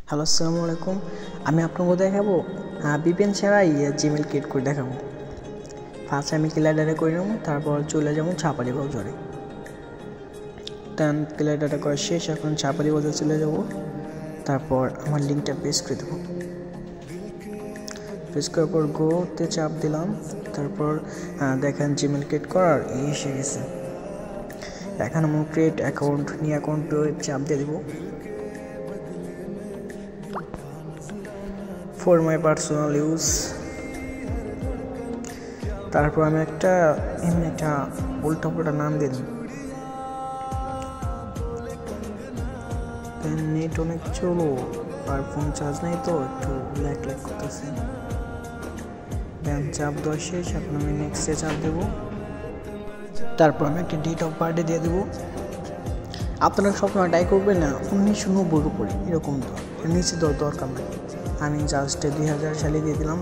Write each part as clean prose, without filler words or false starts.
Hello, আসসালামু আলাইকুম। আমি আপনাকে দেখাবো VPN ছাড়াই জিমেল ক্রিয়েট করে দেখাবো। ফার্স্ট আমি ক্লিয়ার করে নেবো, তারপর চলে যাবো ছাপারি ব্রাউজারে। দেন ক্লিয়ার ডাটা করা শেষ, এখন ছাপারি ব্রাউজারে চলে যাব। তারপর আমার লিঙ্কটা পেস্ট করে দেবো। পেস্ট করার পর গোতে চাপ দিলাম। তারপর দেখেন জিমেল ক্রিয়েট করার এসে গেছে। এখন আমি ক্রিয়েট অ্যাকাউন্ট নিয়ে অ্যাকাউন্টে চাপ দিয়ে দেবো। For my personal use. তারপর আমি একটা উল্টা পুল্টা নাম দিয়ে দিই। নেট অনেক চলো, আর ফোন চার্জ নেই তো একটু ল্যাক করতেছে। দেন চাপ দেওয়া শেষ, এখন আমি নেক্সটে চাপ দেবো। তারপর আমি একটা ডেট অফ বার্থডে দিয়ে দেবো। আপনারা সবসময় ট্রাই করবেন না 1990 উপরে, এরকম নিচে দরকার নেই। আমি জাস্ট 2000 সালে দিয়ে দিলাম।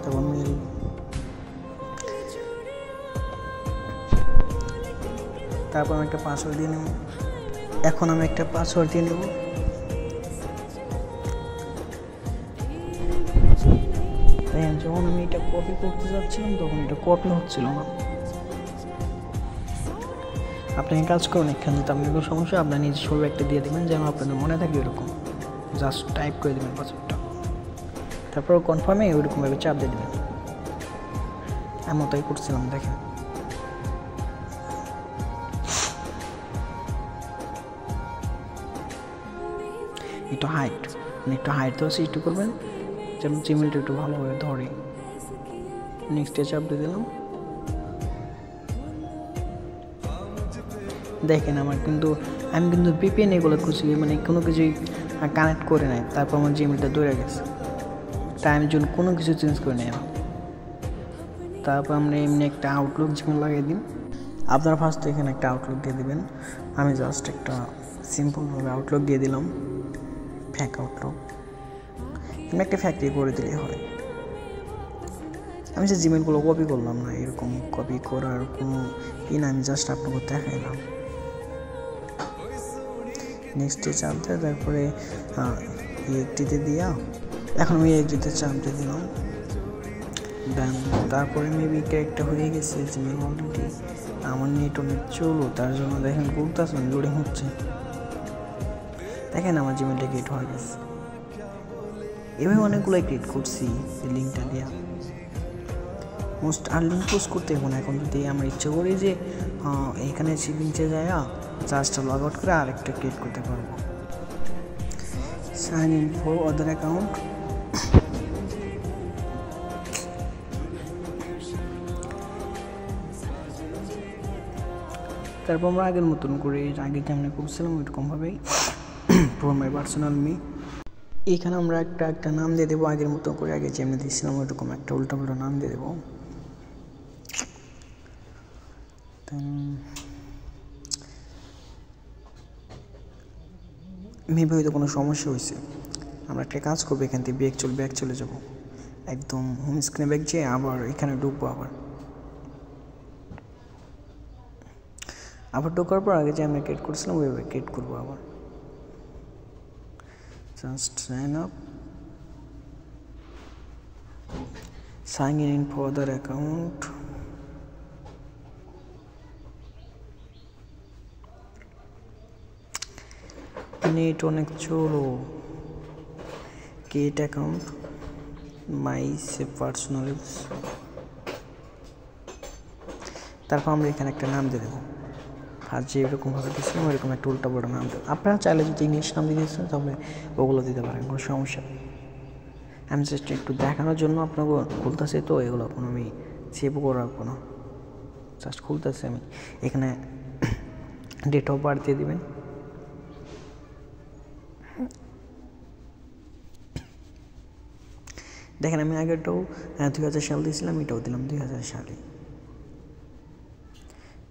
তখন মেল, তারপর আমি একটা পাসওয়ার্ড দিয়ে নেব। এখন আমি একটা পাসওয়ার্ড দিয়ে নেব। যখন আমি এটা কপি করতে যাচ্ছিলাম তখন এটা কপি হচ্ছিল না। আপনি কাজ করুন, এখানে যদি আপনার কোনো সমস্যা আপনার নিজে সব একটা দিয়ে দেবেন, যেন আপনাদের মনে থাকে এরকম। জাস্ট টাইপ করে দেবেন পাসওয়ার্ডটা, তারপর কনফার্মে ওইরকমভাবে চাপ দিয়ে দেবেন। এমনটাই করছিলাম, দেখেন। একটু হাইট তো একটু করবেন যেন জিমেলটা একটু ভালোভাবে ধরে। নেক্সটে চাপ দিয়ে দিলাম। দেখেন আমি কিন্তু VPN এগুলো খুঁজছি, মানে কোনো কিছুই কানেক্ট করে নাই। তারপর আমার জিমেলটা ধরে গেছে। টাইমের জন্য কোনো কিছু চেঞ্জ করে নেই। তারপর আমরা এমনি একটা আউটলুক জিমেল লাগিয়ে দিন। আপনারা ফার্স্ট এখানে একটা আউটলুক দিয়ে দেবেন। আমি জাস্ট একটা সিম্পলভাবে আউটলুক দিয়ে দিলাম, ফ্যাক আউটলুক। আমি একটা ফ্যাক্টরি করে দিলেই হয়। আমি যে জিমেলগুলো কপি করলাম না, এরকম কপি করার কোনো না, আমি জাস্ট আপনাকে দেখাইলাম। নেক্সটে চাপ দেয়, তারপরে একটিতে দিয়া এখন আমি একটিতে চাপ দিয়ে দিলাম। দেন তারপরে মেবি ক্যারেক্টার হয়ে গেছে জিমেল অলরেডি। আমার নেট অনেক চলো, তার জন্য দেখেন ঘুরতেছে, লোডিং হচ্ছে। দেখেন আমার জিমেলটা ক্রিয়েট হয়ে গেছে। এভাবে অনেকগুলো ক্রিয়েট করছি লিঙ্কটা দিয়া। মোস্ট আর লিঙ্ক পোস্ট করতে এখন যদি আমরা ইচ্ছে করি যে এখানে সিলিংসে যায় জাস্ট লগ আউট করে আরেকটা ক্রিয়েট করতে পারবো। Sign in for other account. তারপর আমরা আগের মতন করে আগে যেমন করছিলাম ওইরকমভাবেই ফর মাই পার্সোনাল মি। এখানে আমরা একটা নাম দিয়ে দেবো আগের মতো করে, আগে যেমনি দিয়েছিলাম ওইরকম একটা উল্টা নাম দিয়ে দেবো। মেবি হয়তো কোনো সমস্যা হয়েছে। আমরা একটা কাজ করবো, এখান থেকে ব্যাক চলে যাব, একদম হোম স্ক্রিনে ব্যাক যেয়ে আবার এখানে ঢুকবো। আবার ঢোকার পর আগে যে আমরা ক্রিয়েট করছিলাম ওইভাবে ক্রিয়েট করবো আবার। Just sign in for other account. নেট অনেক চলো, create account my personal use. তারপর আমরা এখানে একটা নাম দিয়ে দেবো। আর যে এরকমভাবে দিচ্ছিলাম ওইরকম একটা উল্টা নাম দেবো। আপনারা চাইলে যদি ইংলিশ নাম দিয়ে দিচ্ছেন তাহলে ওগুলো দিতে পারেন, কোনো সমস্যা নেই। আমি জাস্ট একটু দেখানোর জন্য আপনাকে খুলতেছি, তো এগুলো কোনো আমি সেভ করে রাখবো না, জাস্ট খুলতেছি আমি। এখানে ডেট অফ বার্থ দিয়ে দেবেন। দেখেন আমি আগেরটাও 2000 সাল দিয়েছিলাম, এটাও দিলাম 2000 সালে।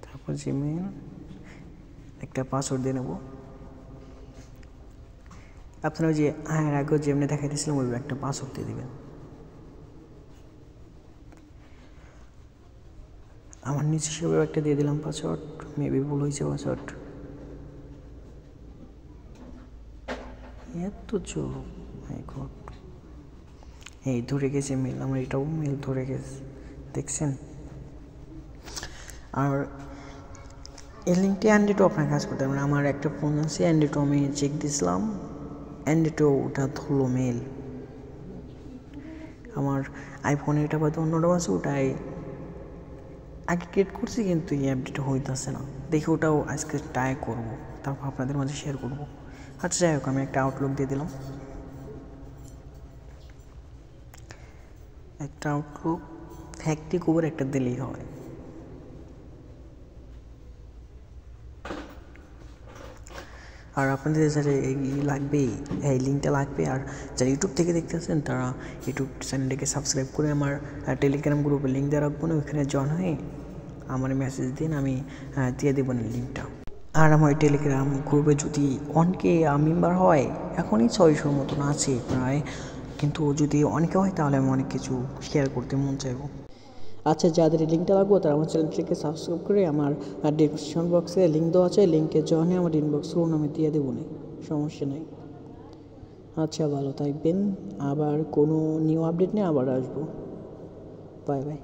তারপর জিমেল একটা পাসওয়ার্ড দিয়ে নেব। আপনারা যে আগেও যেমনি দেখাই দিয়েছিলাম ওইভাবে একটা পাসওয়ার্ড দিয়ে দেবেন। আমার নিচে সেভাবে একটা দিয়ে দিলাম পাসওয়ার্ড, মেবি ভুল হয়েছে পাসওয়ার্ড। এত চলো। এই ধরে গেছে মেল, আমার এটাও মেল ধরে গেছে, দেখছেন? আর এই লিঙ্কটি অ্যান্ড্রয়েডও আপনার কাজ করতে পারবেন। আমার একটা ফোন আছে অ্যান্ড্রয়েডও, আমি চেক দিয়েছিলাম অ্যান্ড্রয়েডও ওটা ধরলো মেল। আমার আইফোনে এটা হয়তো অন্যটাও আছে, ওটাই আগে ক্রিয়েট করছি কিন্তু এই আপডেটটা হইতেছে না। দেখি ওটাও আজকে ট্রাই করবো, তারপর আপনাদের মাঝে শেয়ার করবো। আচ্ছা যাই হোক, আমি একটা আউটলুক দিয়ে দিলাম, একটা আউটলুক হ্যাকটিক ওভার একটা দিলেই হয়। আর আপনাদের যারা এই লাগবে, এই লিঙ্কটা লাগবে, আর যারা ইউটিউব থেকে দেখতেছেন তারা ইউটিউব চ্যানেলটাকে সাবস্ক্রাইব করে আমার টেলিগ্রাম গ্রুপে লিঙ্ক দিয়ে রাখবো না, ওইখানে জয়েন হয়ে আমার মেসেজ দিন, আমি দিয়ে দেবো না লিঙ্কটা। আর আমার টেলিগ্রাম গ্রুপে যদি অনেকে মেম্বার হয়, এখনই 600 মতন আছে প্রায়, কিন্তু যদি অনেকে হয় তাহলে আমি অনেক কিছু শেয়ার করতে মন চাইবো। আচ্ছা, যাদের লিঙ্কটা লাগবে তারা আমার চ্যানেলটিকে সাবস্ক্রাইব করে আমার ডিসক্রিপশন বক্সে লিঙ্ক দেওয়া আছে, লিঙ্কে জয়েন হয়ে আমার ইনবক্স করুন, আমি দিয়ে দেবো না, সমস্যা নেই। আচ্ছা, ভালো থাকবেন, আবার কোনো নিউ আপডেট নিয়ে আবার আসবো। Bye bye.